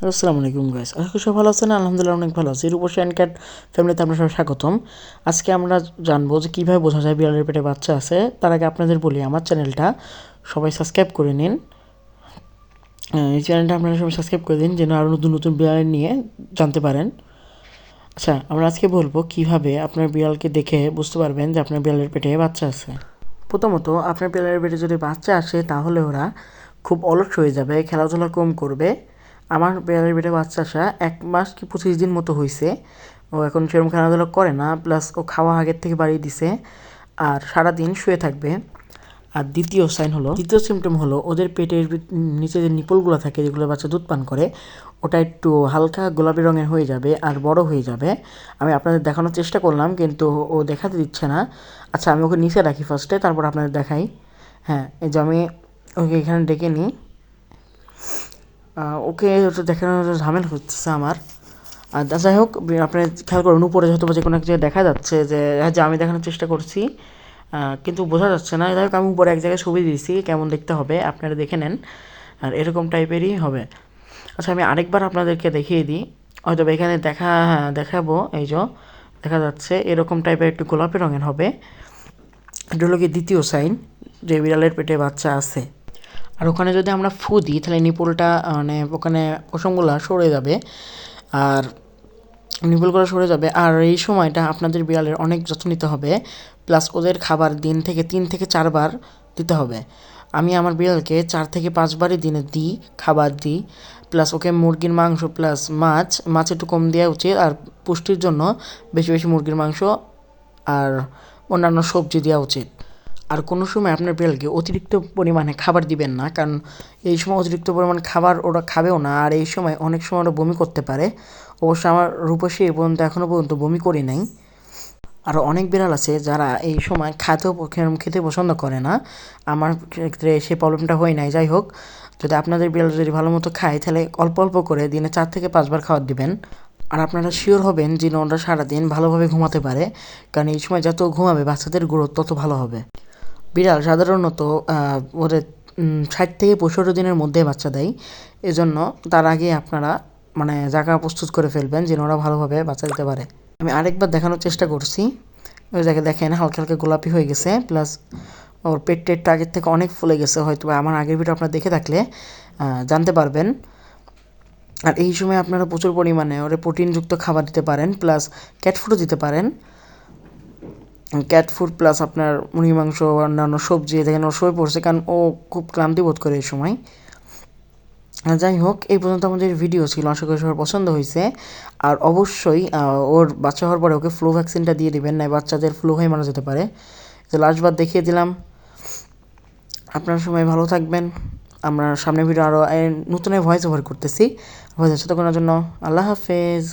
আসসালামু আলাইকুম গাইস, আশা করি সবাই ভালো আছেন। আলহামদুলিল্লাহ অনেক ভালো আছি। রূপসী অ্যান্ড ক্যাট ফ্যামিলিতে আপনার সবাই স্বাগতম। আজকে আমরা জানবো যে কীভাবে বোঝা যায় বিড়ালের পেটে বাচ্চা আছে। তার আগে আপনাদের বলি, আমার চ্যানেলটা সবাই সাবস্ক্রাইব করে নিন। এই চ্যানেলটা আপনারা সবাই সাবস্ক্রাইব করে দিন যেন আরও নতুন নতুন বিড়াল নিয়ে জানতে পারেন। আচ্ছা, আমরা আজকে বলবো কীভাবে আপনার বিড়ালকে দেখে বুঝতে পারবেন যে আপনার বিড়ালের পেটে বাচ্চা আছে। প্রথমত, আপনার বিড়ালের পেটে যদি বাচ্চা আসে তাহলে ওরা খুব অলস হয়ে যাবে, খেলাধুলা কম করবে। আমার বিড়ালের পেটে বাচ্চা আসা 1 মাস কি 25 দিন মতো হয়েছে। ও এখন সেরকম খেলাধুলা করে না, প্লাস ও খাওয়া আগের থেকে বাড়িয়ে দিছে আর সারাদিন শুয়ে থাকবে। আর দ্বিতীয় সিমটম হলো ওদের পেটের নিচে যে নিপলগুলো থাকে, যেগুলো বাচ্চা দুধ পান করে, ওটা একটু হালকা গোলাপি রঙের হয়ে যাবে আর বড় হয়ে যাবে। আমি আপনাদের দেখানোর চেষ্টা করলাম কিন্তু ও দেখাতে দিচ্ছে না। আচ্ছা, আমি ওকে নিচে রাখি ফার্স্টে, তারপর আপনাদের দেখাই। হ্যাঁ, এই যে আমি ওকে এখানে ডেকে নিই। ওকে দেখানোর ঝামেলা হচ্ছে আমার। আর যাই হোক, আপনি খেয়াল করুন উপরে হয়তো যে কোনো এক জায়গায় দেখা যাচ্ছে যে আমি দেখানোর চেষ্টা করছি, কিন্তু বোঝা যাচ্ছে না। যাই হোক, আমি উপরে এক জায়গায় ছবি দিয়েছি, কেমন দেখতে হবে আপনারা দেখে নেন। আর এরকম টাইপেরই হবে। আচ্ছা, আমি আরেকবার আপনাদেরকে দেখিয়ে দিই। হয়তো এখানে দেখাবো। এই যে দেখা যাচ্ছে এরকম টাইপের একটু গোলাপি রঙের হবে। এটা হলো কি দ্বিতীয় সাইন যে বিড়ালের পেটে বাচ্চা আছে। আর ওখানে যদি আমরা ফু দিই তাহলে নিপুলটা মানে ওখানে পশমগুলো সরে যাবে আর নিপুলগুলো সরে যাবে। আর এই সময়টা আপনাদের বিড়ালের অনেক যত্ন নিতে হবে, প্লাস ওদের খাবার দিন থেকে 3 থেকে 4 বার দিতে হবে। আমি আমার বিড়ালকে 4 থেকে 5 বারই দিনে দিই, খাবার দিই, প্লাস ওকে মুরগির মাংস প্লাস মাছ একটু কম দেওয়া উচিত। আর পুষ্টির জন্য বেশি বেশি মুরগির মাংস আর অন্যান্য সবজি দেওয়া উচিত। আর কোনো সময় আপনার বিড়ালকে অতিরিক্ত পরিমাণে খাবার দিবেন না, কারণ এই সময় অতিরিক্ত পরিমাণ খাবার ওরা খাবেও না। আর এই সময় অনেক সময় ওরা বমি করতে পারে। অবশ্য আমার রূপসী এই পর্যন্ত এখনও পর্যন্ত বমি করি নাই। আরও অনেক বিড়াল আছে যারা এই সময় খেতে পছন্দ করে না। আমার ক্ষেত্রে সেই প্রবলেমটা হয় নাই। যাই হোক, যদি আপনাদের বিড়াল যদি ভালো মতো খায় তাহলে অল্প অল্প করে দিনে 4 থেকে 5 বার খাবার দিবেন। আর আপনারা শিওর হবেন যে ওরা সারাদিন ভালোভাবে ঘুমাতে পারে, কারণ এই সময় যত ঘুমাবে বাচ্চাদের গ্রোথ তত ভালো হবে। বিড়াল সাধারণত ওদের 60 থেকে 65 দিনের মধ্যে বাচ্চা দেয়। এজন্য তার আগে আপনারা মানে জায়গা প্রস্তুত করে ফেলবেন যেন ওরা ভালোভাবে বাচ্চা দিতে পারে। আমি আরেকবার দেখানোর চেষ্টা করছি। ওই জায়গায় দেখেন হালকা হালকা গোলাপি হয়ে গেছে, প্লাস ওর টেটটা আগের থেকে অনেক ফুলে গেছে। হয়তো আমার আগের ভিডিও আপনারা দেখে থাকলে জানতে পারবেন। আর এই সময় আপনারা প্রচুর পরিমাণে ওরে প্রোটিনযুক্ত খাবার দিতে পারেন, প্লাস ক্যাট ফুডও দিতে পারেন। ক্যাট ফুড প্লাস আপনার মুরগি মাংস, অন্যান্য সবজি। দেখেন ও শুয়ে পড়ছে, কারণ ও খুব ক্লান্তি বোধ করে এই সময়। যাই হোক, এই পর্যন্ত আমাদের ভিডিও ছিল। আশা করি সবার পছন্দ হয়েছে। আর অবশ্যই ওর বাচ্চা হওয়ার পরে ওকে ফ্লু ভ্যাকসিনটা দিয়ে দিবেন, না বাচ্চাদের ফ্লু হয়ে মারা যেতে পারে। তো লাস্টবার দেখিয়ে দিলাম। আপনারা সবাই ভালো থাকবেন। আমরা সামনে ভিডিও আরও নতুন ভয়েস ওভার করতেছি। ততক্ষণের জন্য আল্লাহ হাফেজ।